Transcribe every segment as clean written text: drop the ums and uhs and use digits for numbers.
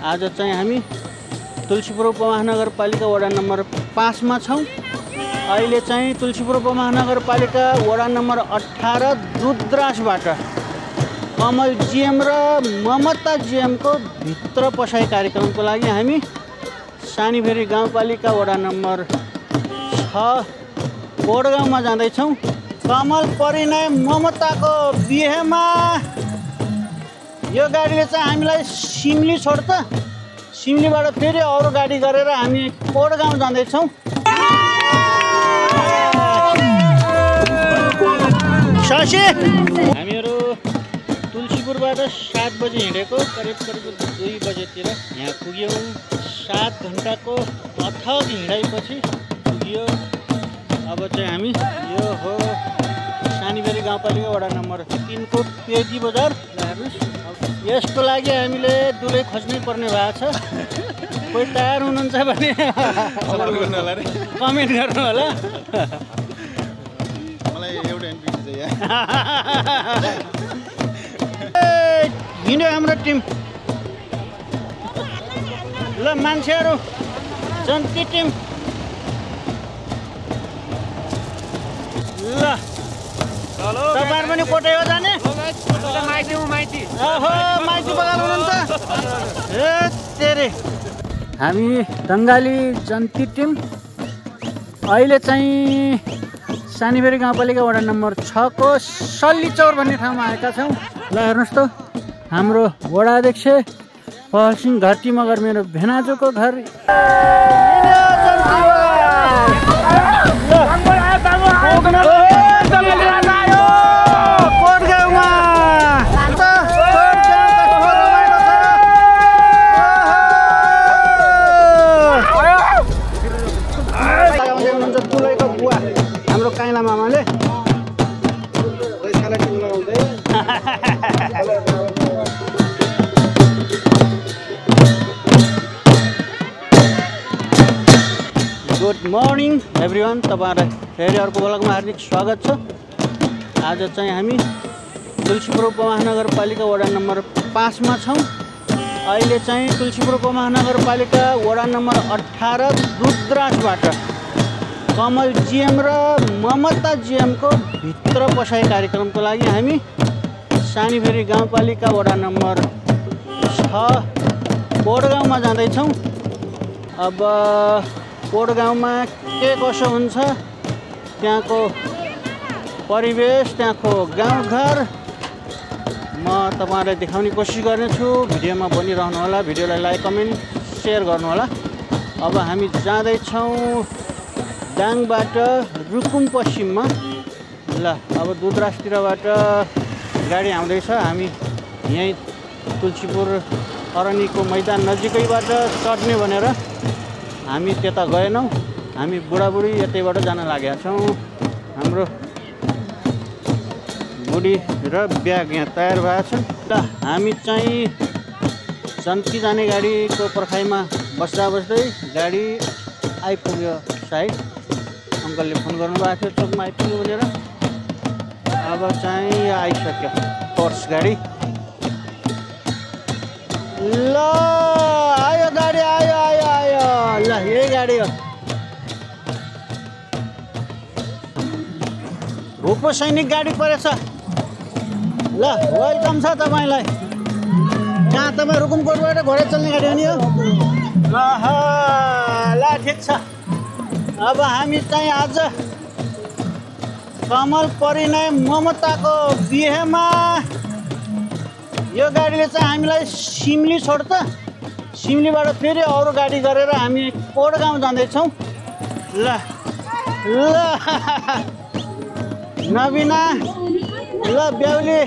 आज चाहिँ हामी तुलसीपुर उपमहानगरपालिका वडा नम्बर 5 मा छौँ। अहिले चाहिँ तुलसीपुर उपमहानगरपालिका वडा नम्बर 18 रुद्रासबाट कमल जीएम र ममता जीएम को भित्र पसाई कार्यक्रमको लागि हामी सानीभेरी गाउँपालिका वडा नम्बर 6 कोडगाउँमा जाँदैछौँ। कमल परिणय ममताको बिहेमा यो गाडीले चाहिँ हामीलाई सिमली छोड्छ। सिमलीबाट फेरि अरू गाडी गरेर हामी कोडगाउँ जाँदैछौँ। शशी हामीहरू तुलसीपुरबाट 7 बजे हिँडेको करिब 2 बजेतिर यहाँ पुग्यौँ। 7 घन्टाको अथक हिँडाइपछि पुग्यो। अब चाहिँ हामी यो हो सानीभेरी गाउँपालिका वडा नम्बर 3 को पेदी बजार। यसको लागि हामीले दुलै खोज्नै पर्ने भएको छ। कोही तयार हुनुहुन्छ भने कमेन्ट गर्नु होला। मलाई एउटा एनपीसी चाहिँ हिँड्यो हाम्रो टिम। ल मान्छेहरू जन्ती टिम ल तपाईहरु पनि कोटै हो जाने? ओहो माइती बगाल हुनुहुन्छ। ए तेरे हामी दङ्गाली जन्ती टिम अहिले चाहिँ सानीभेरी गाउँपालिका वडा नम्बर 6 को सल्लीचौर भन्ने ठाउँमा आएका छौँ। ल हेर्नुहोस् त हाम्रो वडा अध्यक्ष पहल सिंह घरटी मगर मेरो भेनाजोको घर। हाम्रो काइला मामाले गुड मर्निङ एभ्रिवान। तपाईहरुलाई फेरि अर्को ब्लगमा हार्दिक स्वागत छ। आज चाहिँ हामी तुलसीपुर उपमहानगरपालिका वडा नम्बर 5 मा छौँ। अहिले चाहिँ तुलसीपुर उपमहानगरपालिका वडा नम्बर 18 रुद्रासबाट कमल जीएम र ममता जीएम को भित्र पसाई कार्यक्रमको लागि हामी सानीभेरी गाउँपालिका वडा नम्बर 6 कोडगाउँमा जाँदैछौँ। अब कोडगाउँमा के कसो हुन्छ, त्यहाँको परिवेश, त्यहाँको गाउँघर म तपाईहरुलाई देखाउने कोसिस गर्नेछु। भिडियोमा बनिरहनु होला। भिडियोलाई लाइक कमेन्ट सेयर गर्नु होला। अब हामी जाँदैछौँ दाङबाट रुकुम पश्चिममा। ल अब दुधराजतिरबाट गाडी आउँदैछ। हामी यहीँ तुलसीपुर अरनीको मैदान नजिकैबाट चढ्ने भनेर हामी त्यता गएनौँ। हामी बुढाबुढी यतैबाट जान लागेका छौँ। हाम्रो बुढी र ब्याग यहाँ तयार भएको छ। ल हामी चाहिँ जन्ती जाने गाडीको पर्खाइमा बस्दा बस्दै गाडी आइपुग्यो। सायद अङ्कलले फोन गर्नुभएको थियो चोकमा आइपुग्यो भनेर। अब चाहिँ आइसक्यो फोर्स गाडी। ल आयो गाडी, आयो आयो आयो। ल यही गाडी हो। भूपो सैनिक गाडी परेछ। ल वेलकम छ तपाईँलाई। कहाँ तपाईँ रुकुमकोटबाट घोडा चल्ने गाडी हो नि हो? ल ठिक छ। अब हामी चाहिँ आज कमल परिणय ममताको बिहेमा यो गाडीले चाहिँ हामीलाई सिमली छोड्छ। सिमलीबाट फेरि अरू गाडी गरेर हामी कोडगाउँ जाँदैछौँ। ल ल नबिना, ल ब्याउली,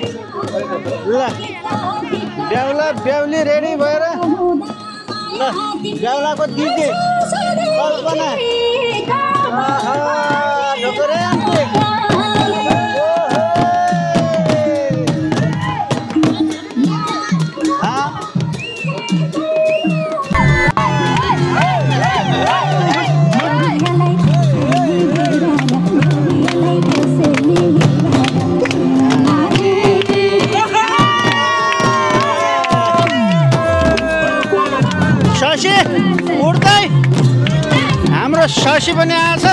ल ब्याउली रेडी भएर, ल ब्याउलाको दिदी कल्पना ढोकरे शशी उड्दै हाम्रो शशी पनि आएछ।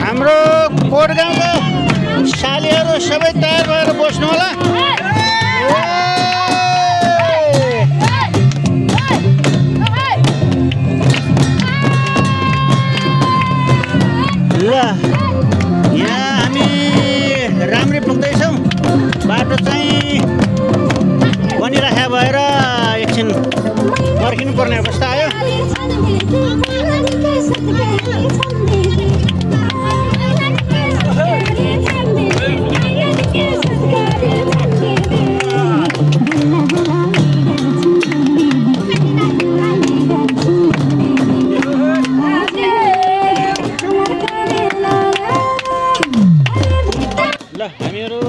हाम्रो कोटगाउँको सालीहरू सबै तयार भएर बस्नु होला। ल यहाँ हामी राम्रै पुग्दैछौँ। बाटो चाहिँ बनिराखेको भएर एकछिन पर्खिनु पर्ने अवस्था आयो। हामीहरू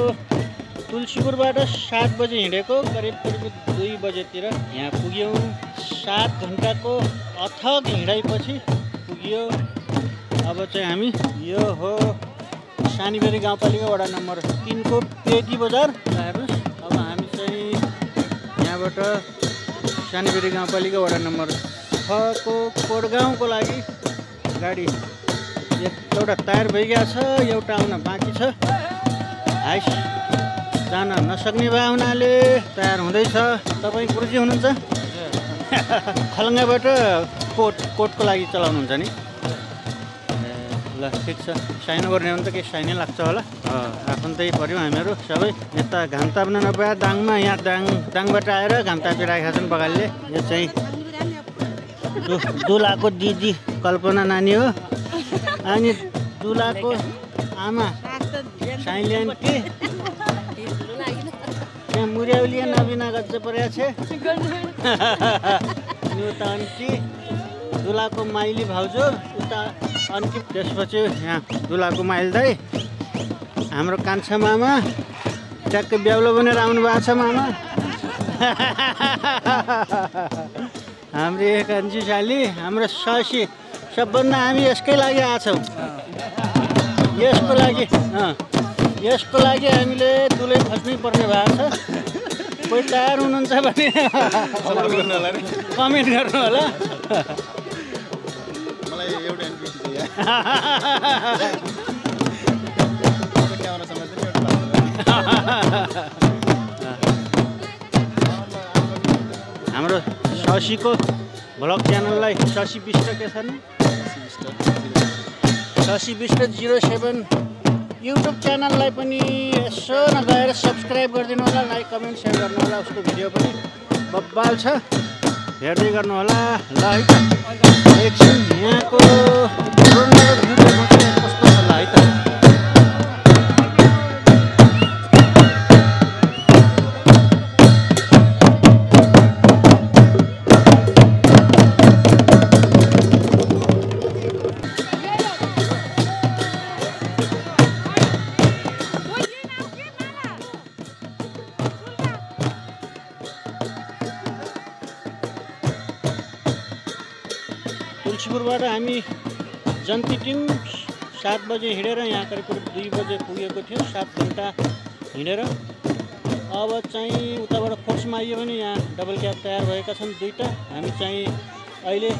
तुलसीपुरबाट 7 बजे हिँडेको करिब 2 बजेतिर यहाँ पुग्यौँ। 7 घन्टाको अथक हिँडाइपछि पुग्यो। अब चाहिँ हामी यो हो सानीबेरी गाउँपालिका वडा नम्बर 3 को पेटी बजार। हेर्नुहोस् अब हामी चाहिँ यहाँबाट सानीबेरी गाउँपालिका वडा नम्बर 6 को कोटगाउँको लागि गाडी एउटा तयार भइगएको छ, एउटा आउन बाँकी छ। आइस जान नसक्ने भए हुनाले तयार हुँदैछ। तपाईँ गुरुजी हुनुहुन्छ खलङ्गाबाट कोटको लागि चलाउनुहुन्छ नि? ल ठिक छ, साइनो गर्ने हो भने त केही साइनै लाग्छ होला। आफन्तै पऱ्यौँ हामीहरू सबै। यता घाम ताप्न नपाए दाङमा, यहाँ दाङबाट आएर घाम तापिरहेका छन् बगालले। यो चाहिँ दुलाको दिदी कल्पना नानी हो, अनि दुलाको आमा साइली आन्टी। यहाँ मुर्याउलिया नबिना गज्ज परेको छ। उता आन्टी, दुलाको माइली भाउजू, उता आन्टी, त्यसपछि यहाँ दुलाको माइल दाई, हाम्रो कान्छा मामा ट्याक्कै ब्याउलो बनेर आउनु भएको छ मामा। हाम्रो कान्छी साली, हाम्रो शशी, सबभन्दा हामी यसकै लागि आएछौँ। यसको लागि हामीले दुलै खस्नै पर्ने भएको छ। कोही तयार हुनुहुन्छ भने कमेन्ट गर्नु होला। मलाई एउटा एनपिसी छ यहाँ। हाम्रो शशीको भ्लग च्यानललाई शशी विष्ट के छ नि? शशी विष्ट 07 युट्युब च्यानललाई पनि यसो नगएर सब्सक्राइब गरिदिनु होला, लाइक कमेन्ट सेयर गर्नु होला। उसको भिडियो पनि बब्बाल छ, हेर्दै गर्नु होला। ल है त एकछिन यहाँको कस्तो छ ल है त। तुलसीपुरबाट हामी जन्ती टिम 7 बजे हिँडेर यहाँ करिब 2 बजे पुगेको थियो। 7 घन्टा हिँडेर अब चाहिँ उताबाट फोर्समा आइयो भने यहाँ डबल क्याब तयार भएका छन् 2टा। हामी चाहिँ अहिले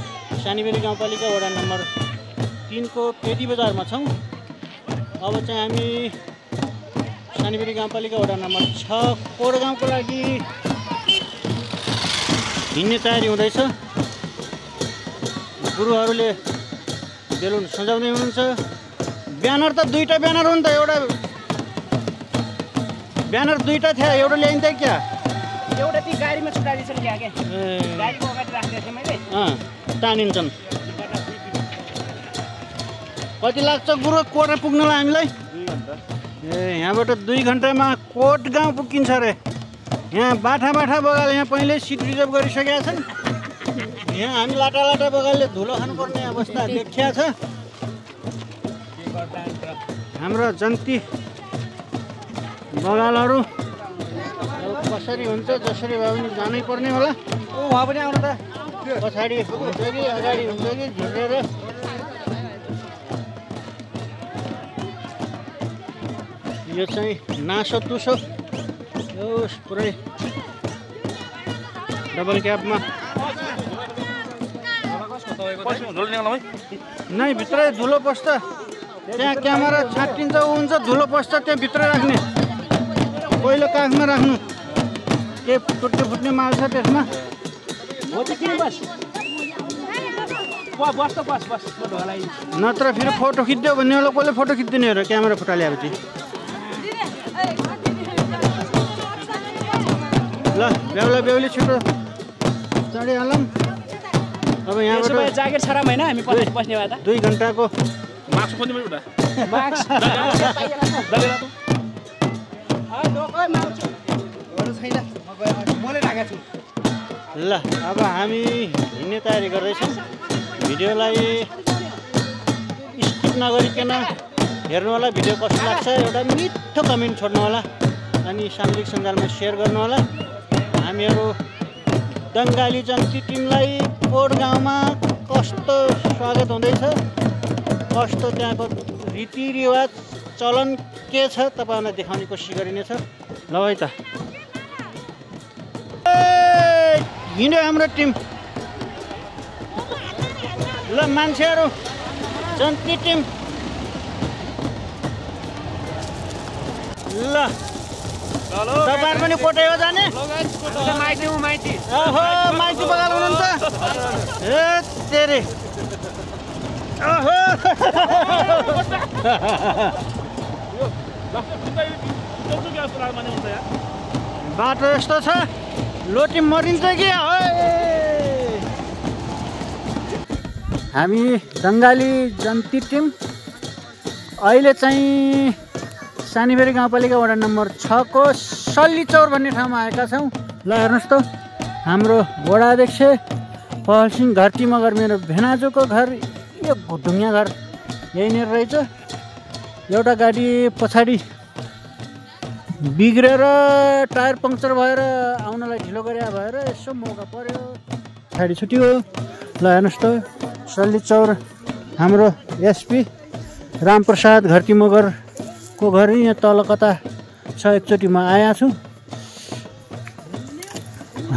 सानीबेरी गाउँपालिका वडा नम्बर 3 को पेटी बजारमा छौँ। अब चाहिँ हामी सानीबेरी गाउँपालिका वडा नम्बर 6 कोटगाउँको लागि हिँड्ने तयारी हुँदैछ। गुरुहरूले बेलुन सजाउँदै हुनुहुन्छ। ब्यानर त 2टा ब्यानर हो नि त, एउटा ब्यानर 2टा थियो, एउटा ल्याइन्छ क्या? एउटा ती गाडीमा छुटाइदिन्छ क्या के गाडीको अगाडि राखेको थिएँ मैले। तानिन्छन्। कति लाग्छ गुरु कोटमा पुग्नलाई हामीलाई? 2 घन्टा। यहाँबाट 2 घन्टामा कोटगाउँ पुगिन्छ अरे। यहाँ बाठा बगाल यहाँ पहिल्यै सिट रिजर्भ गरिसकेका छन्। यहाँ हामी लाटा बगालले धुलो खानुपर्ने अवस्था देखिया छ। हाम्रो जन्ती बगालहरू कसरी हुन्छ जसरी भए पनि जानै पर्ने होला। उहाँ पनि आउनु त, पछाडि हुन्छ कि अगाडि हुन्छ कि झुलेर। यो चाहिँ नासो तुसो पुरै डबल क्याबमा नै भित्रै धुलो पस्छ त्यहाँ क्यामेरा छाटिन्छ ऊ हुन्छ धुलो पस्छ त्यहाँ भित्रै राख्ने पहिलो काखमा राख्नु के टुट्ने फुट्ने माल छ त्यसमा नत्र फेरि फोटो खिच्दियो भन्ने होला कसले फोटो खिच्दिने हो र क्यामेरा फुटालेपछि ल बेहुला बेहुली छिटो चढिहालौँ अब यहाँबाट ज्याकेट छराम होइन हामी पछि बस्ने भए त 2 घन्टाको मास्क पनि उडा मास्क ल अब हामी हिँड्ने तयारी गर्दैछौँ भिडियोलाई स्किप नगरिकन हेर्नु होला भिडियो कस्तो लाग्छ एउटा मिठो कमेन्ट छोड्नु होला अनि सामाजिक सञ्जालमा सेयर गर्नु होला हामीहरू दङ्गाली जन्ती टिमलाई कोट गाउँमा कस्तो स्वागत हुँदैछ कस्तो त्यहाँको रीतिरिवाज चलन के छ तपाईँहरूलाई देखाउने कोसिस गरिनेछ ल है त हिँड्यो हाम्रो टिम ल मान्छेहरू जन्ती टिम ल तपाईहरु पनि कोटै हो जाने ओहो माइती बगाल हुनुहुन्छ ए तेरे ओहो बाटो यस्तो छ लोटी मरिन्छ कि हामी दङ्गाली जन्ती टिम अहिले चाहिँ सानीबेरी गाउँपालिका वडा नम्बर 6 को सल्लीचौर भन्ने ठाउँमा आएका छौँ ल हेर्नुहोस् त हाम्रो वडा अध्यक्ष पहल सिंह घरटी मगर मेरो भेनाजुको घर यो ढुङ्गा घर यहीँनिर रहेछ एउटा गाडी पछाडि बिग्रेर टायर पङ्क्चर भएर आउनलाई ढिलो गरे भएर यसो मौका पर्यो गाडी छुट्यो ल हेर्नुहोस् त सल्लीचौर हाम्रो एसपी रामप्रसाद घरटी मगर को घर यहाँ तल कता छ एकचोटि म आएको छु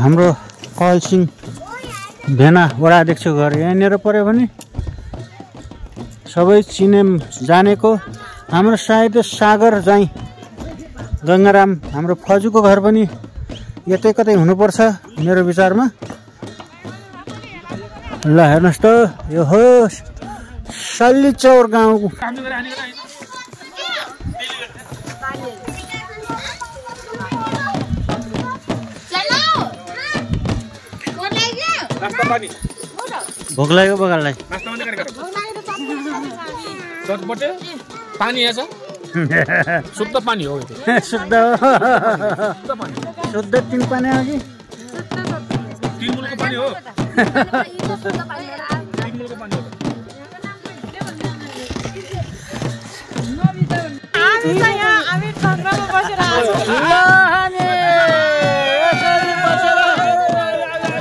हाम्रो कल सिंह भेना वडा अध्यक्षको घर यहाँनिर पऱ्यो भने सबै चिने जानेको हाम्रो सायद सागर जाई गङ्गाराम हाम्रो फजुको घर पनि यतै कतै हुनुपर्छ मेरो विचारमा ल हेर्नुहोस् त यो हो सल्लीचौर गाउँ भोक लाग्यो बगाललाई पानी छ शुद्ध पानी हो शुद्ध तिन पानी हो कि तिनमुलको पानी हो तिनमुलको पानी हो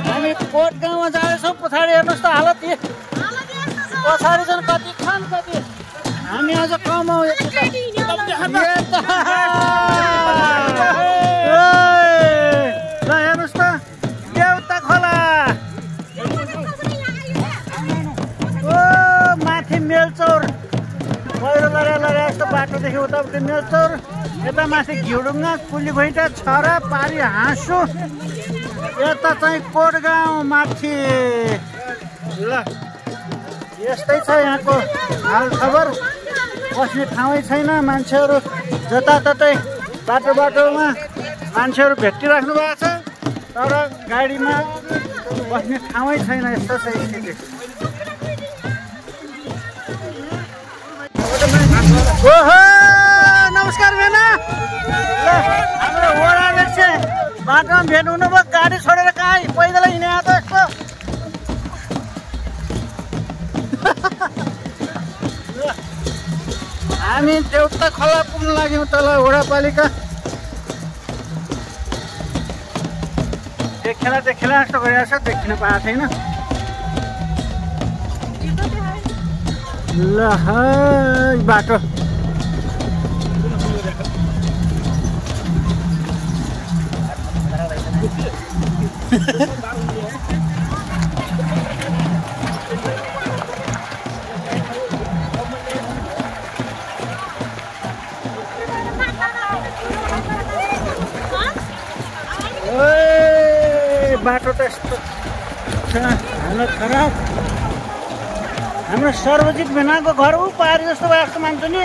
हामी कोट गाउँमा जाँदैछौँ पछाडि हेर्नुहोस् त हालत पछाडि चाहिँ कति खान कति हामी आज कमाउ ल हेर्नुहोस् त देउता खोला ओ माथि मेलचौर पहिरो लगा जस्तो बाटोदेखि उतापट्टि मेलचौर यता माथि घिउडुङ्गा पुली घुइँटा छरा पारी हाँसो यता चाहिँ कोट गाउँ माथि ल यस्तै छ यहाँको हाल खबर बस्ने ठाउँै छैन मान्छेहरू जताततै बाटोमा मान्छेहरू भेटिराख्नु भएको छ तर गाडीमा बस्ने ठाउँै छैन यस्तो छ स्थिति ओहो नमस्कार भेना ल हाम्रो वडा अध्यक्ष बाटोमा भेट हुनुभयो गाडी छोडेर कहाँ पैदल हिँडे आएको यस्तो हामी देउता खोला पुग्न लाग्यौँ तल वडापालिका देखेला जस्तो गरिरहेको छ देखिन पाएको छैन ल बाटो बाटो त यस्तो हालत खराब। हाम्रो सर्वजित भेनाको घर ऊ पारी जस्तो भयो जस्तो मान्छु नि।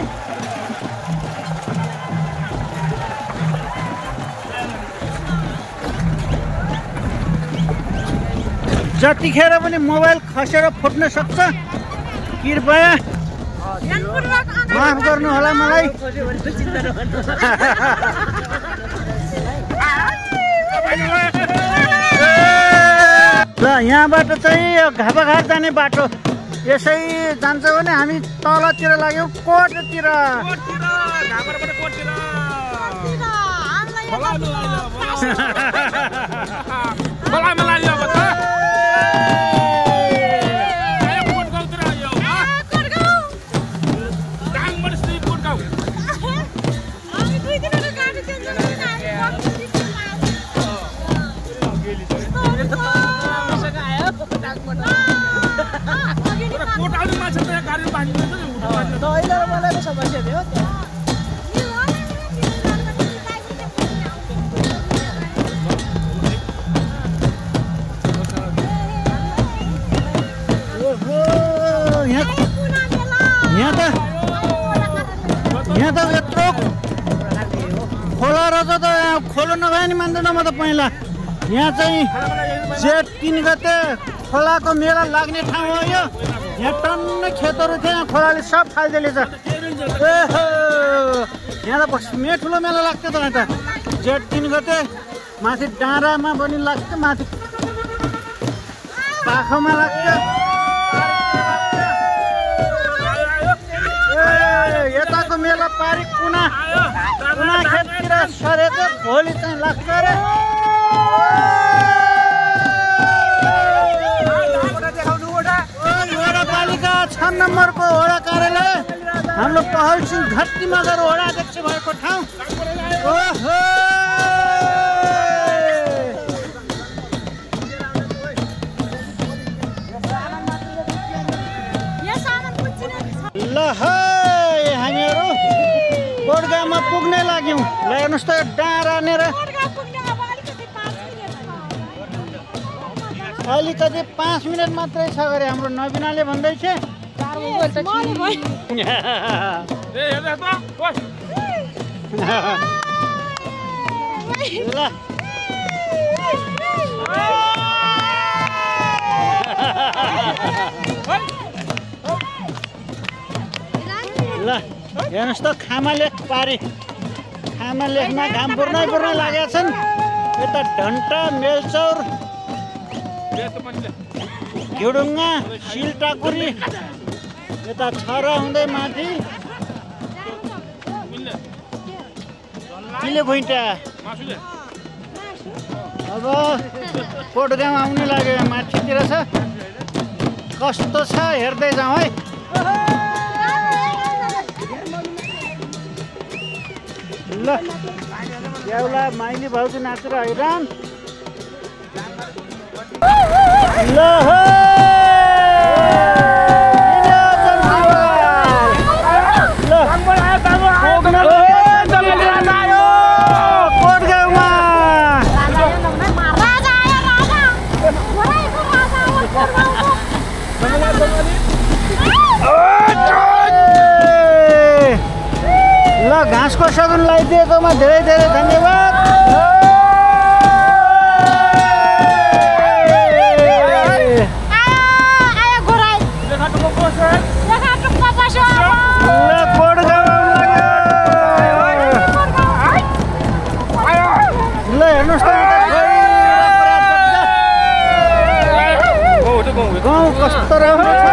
जतिखेर पनि मोबाइल खसेर फुट्न सक्छ, कृपया माफ गर्नु होला मलाई। ल यहाँबाट चाहिँ घापाघाट जाने बाटो यसै जान्छ भने हामी तलतिर लाग्यौँ कोटतिर। समस्या थियो यहाँ त यत्रो खोला रहेछ त खोलो नभए नि मान्दैन म त पहिला। यहाँ चाहिँ जेठ 3 गते खोलाको मेला लाग्ने ठाउँ हो यो। यहाँ टन्न खेतहरू थियो, यहाँ खोलाले सब फालिदिएछ। यहाँ त बस्ने ठुलो मेला लाग्थ्यो त। यहाँ त जेठ 3 गते माथि डाँडामा पनि लाग्थ्यो, माथि पाखोमा लाग्थ्यो। यताको मेला पारी कुना खेततिर सरेछ, भोलि चाहिँ लाग्छ अरे। वडापालिका 6 नम्बरको वडा कार्यालय हाम्रो पहल सिंह घट्टी मगर वडा अध्यक्ष भएको ठाउँ। ओहो ल हामीहरू कोटगाउँमा पुग्ने लाग्यौँ। ल हेर्नुहोस् त डाँडानेर अलिकति 5 मिनट मात्रै छ गरे हाम्रो नबिनाले भन्दैछ। ल हेर्नुहोस् त खामालेख पारी, खामालेखमा घाम पुर्नै लागेका छन्। यता ढन्टा मेलचौर घिउडुङ्गा सिलटाकुरी यता छरा हुँदै माथि किले भुइँटा। अब कोटगाउँ आउनु लाग्यो, माथितिर छ। कस्तो छ हेर्दै जाउँ है। ल एउटा माइली भाउजू नाचेर हैरान। ल ल घाँसको सगुन लगाइदिएकोमा धेरै धेरै धन्यवाद। ल हेर्नुहोस् त गाउँ कस्तो राम्रो छ।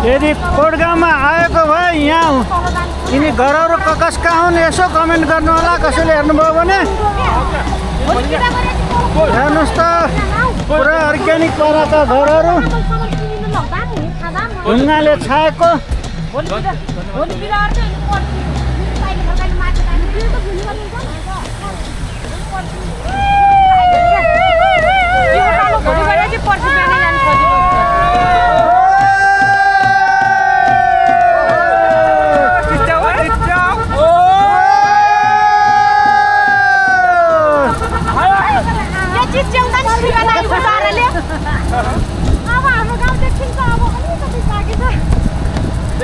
यदि कोटगाउँमा आएको भए यहाँ यिनी घरहरू कसका हुन् यसो कमेन्ट गर्नु होला कसैले हेर्नुभयो भने। हेर्नुहोस् त पुरा अर्ग्यानिक पाराका घरहरू ढुङ्गाले छाएको।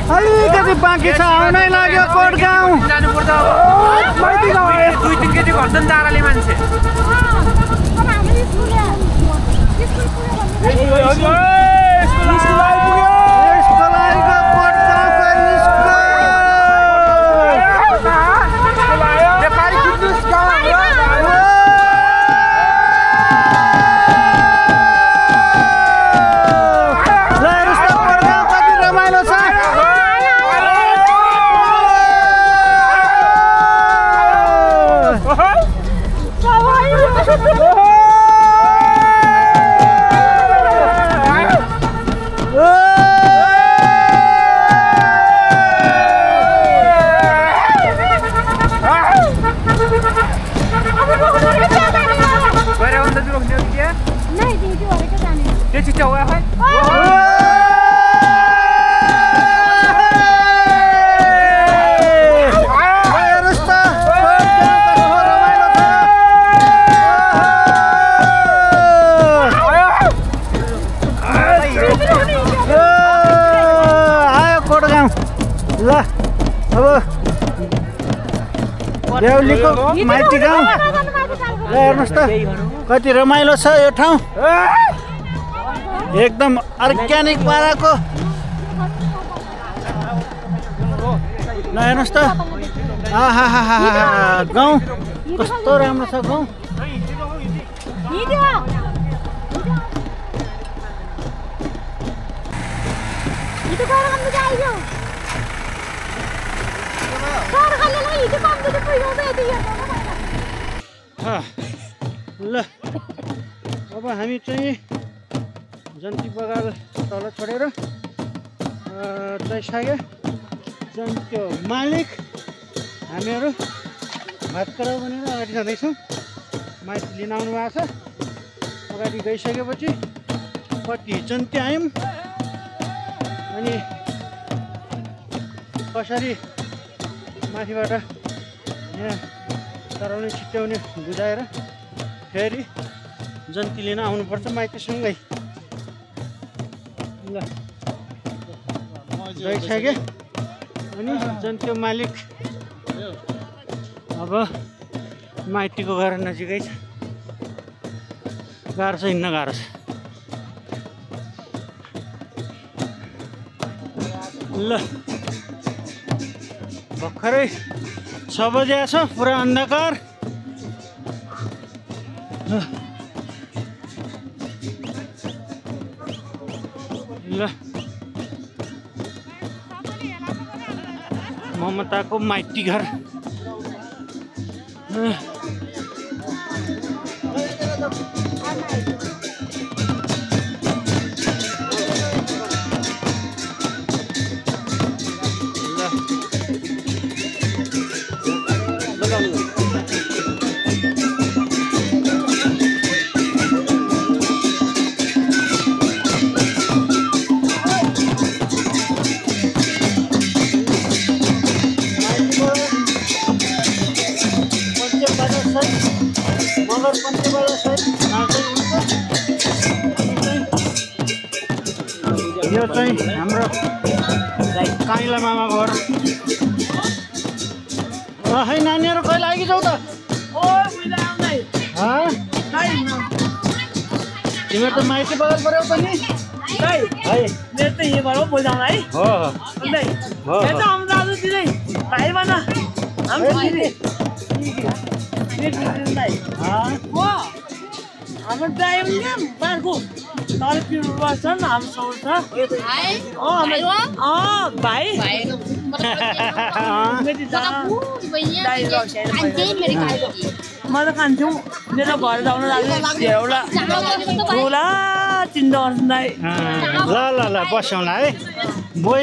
अलिकति बाँकी छ, आउनै लाग्यो कोटगाउँ। ल अब देउलीको माइती गाउँ हेर्नुहोस् त कति रमाइलो छ यो ठाउँ। एकदम अर्ग्यानिक पाराको ल हेर्नुहोस् त। आहा गाउँ कस्तो राम्रो छ गाउँ। ल अब हामी चाहिँ जन्ती बगाल तल छोडेर जैसागे त्यो मालिक हामीहरू भात कराउ भनेर अगाडि जाँदैछौँ। माइती लिन आउनु भएको छ। अगाडि गइसकेपछि कति जन्ती आयौँ अनि कसरी माथिबाट यहाँ तराउने छिट्याउने बुझाएर फेरि जन्ती लिन आउनुपर्छ माइतीसँगै। ल गइसके अनि जन्तीको मालिक अब माइतीको घर नजिकै छ। गाह्रो छ, हिँड्न गाह्रो छ। ल भर्खरै 6 बजे छ, पुरा अन्धकार। ल ममताको माइती घर। यो चाहिँ हाम्रो काइला मामा घर। है नानीहरू कहिले आइकी जाऊ त? तिमीहरू त माइती बगाल पऱ्यौ त नि? मेरो त यहीँबाट बोल्दाउन है। हाम्रो ड्राइभर क्या बारको तर पिरो बस्छ नि हाम्रो सौर छ भाइ म त खान्छु मेरो घर जाउन लाग्यो एउटा ठुला चिन्ता गर्छु दाइ ल बसौँ ल है बोय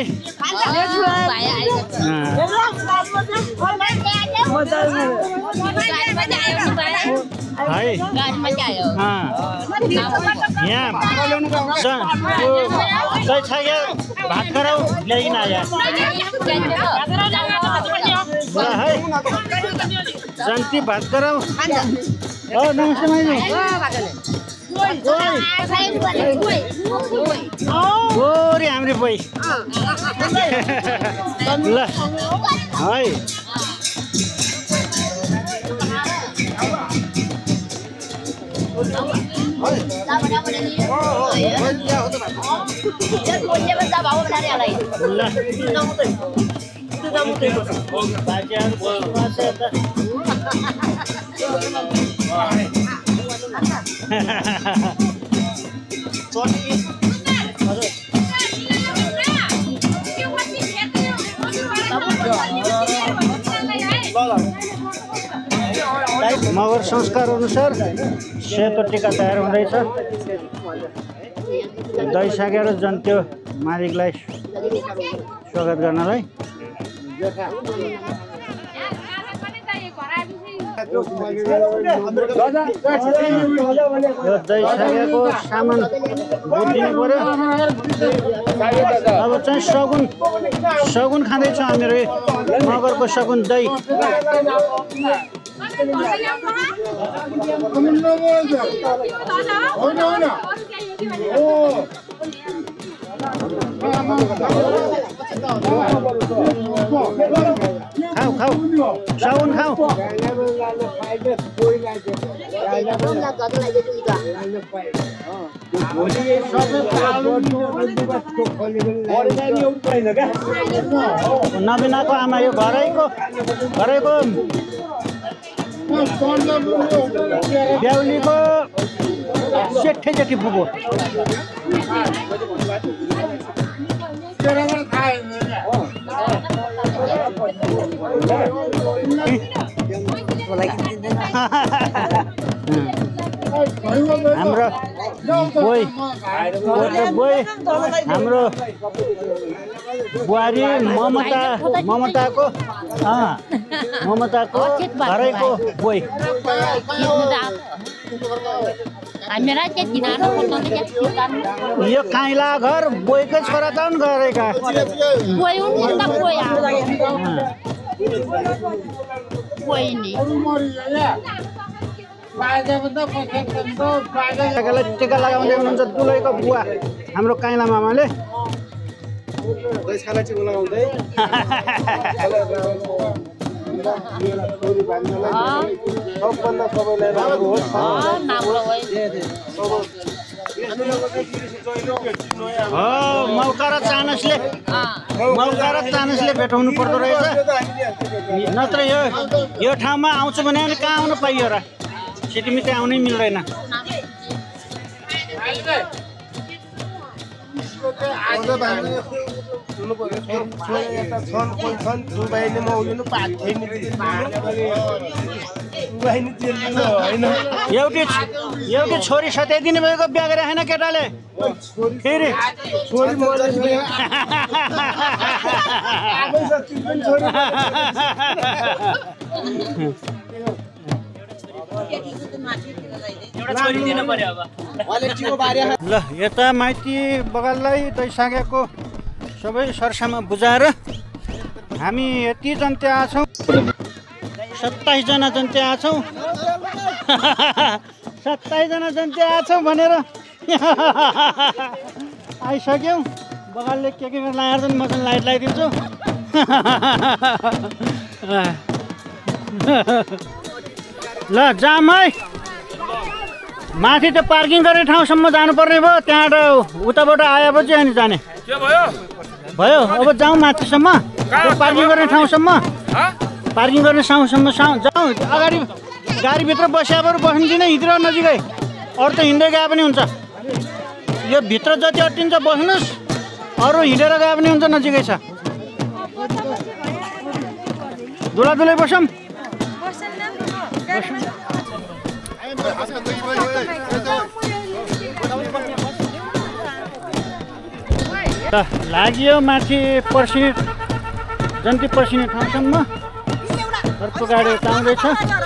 है यहाँ भात खराउ ल्याइकन आयो है जन्ती भात खराउ नमस्ते माइली गोरी हाम्रो बोइ ल है मगर संस्कार अनुसार सेतो टिका तयार हुँदैछ दही सागेर जन्त्यो मालिकलाई स्वागत गर्नलाई यो दही सागेको सामान बुझिदिनु पर्यो अब चाहिँ सगुन खाँदैछौँ हामीहरू मगरको सगुन दही खाऊ साउन खाऊ नबिनाको आमा यो घरैको ब्याउलीको जेठे जेठी बुबो हाम्रो हाम्रो बुहारी ममताको घरैको बोइ यो काइला घर बोइकै छोरा त गरेका टिका लगाउँदै हुनुहुन्छ दुलैको बुवा हाम्रो काइला मामाले मौका र चानसले भेटाउनु पर्दो रहेछ नत्र यो ठाउँमा आउँछु भने कहाँ आउनु पाइयो र छिटिमिटी आउनै मिल्दैन एउटी छोरी सताइदिनु भएको बिहा गरे होइन केटाले फेरि ल यता माइती बगाललाई दही सागेको सबै सरसामा बुझाएर हामी यति जन्ते आछौँ 27 जना जन्ते आछौँ 27 जना जन्ते आछौँ भनेर आइसक्यौँ बगालले के लगाएर म चाहिँ लाइट लगाइदिन्छु ल जाम है माथि त पार्किङ गर्ने ठाउँसम्म जानुपर्ने भयो त्यहाँबाट उताबाट आएपछि अनि जाने भयो अब जाउँ माथिसम्म पार्किङ गर्ने ठाउँसम्म जाउँ अगाडि गाडीभित्र बस्याबाट बस्नु दिने हिँडेर नजिकै अरू त हिँड्दै गए पनि हुन्छ यो भित्र जति अट्टिन्छ बस्नुहोस् अरू हिँडेर गए पनि हुन्छ नजिकै छ दुला बसौँ लाग्यो माथि पर्सिने जन्ती पर्सिने ठाउँसम्म अर्को गाडी यता आउँदैछ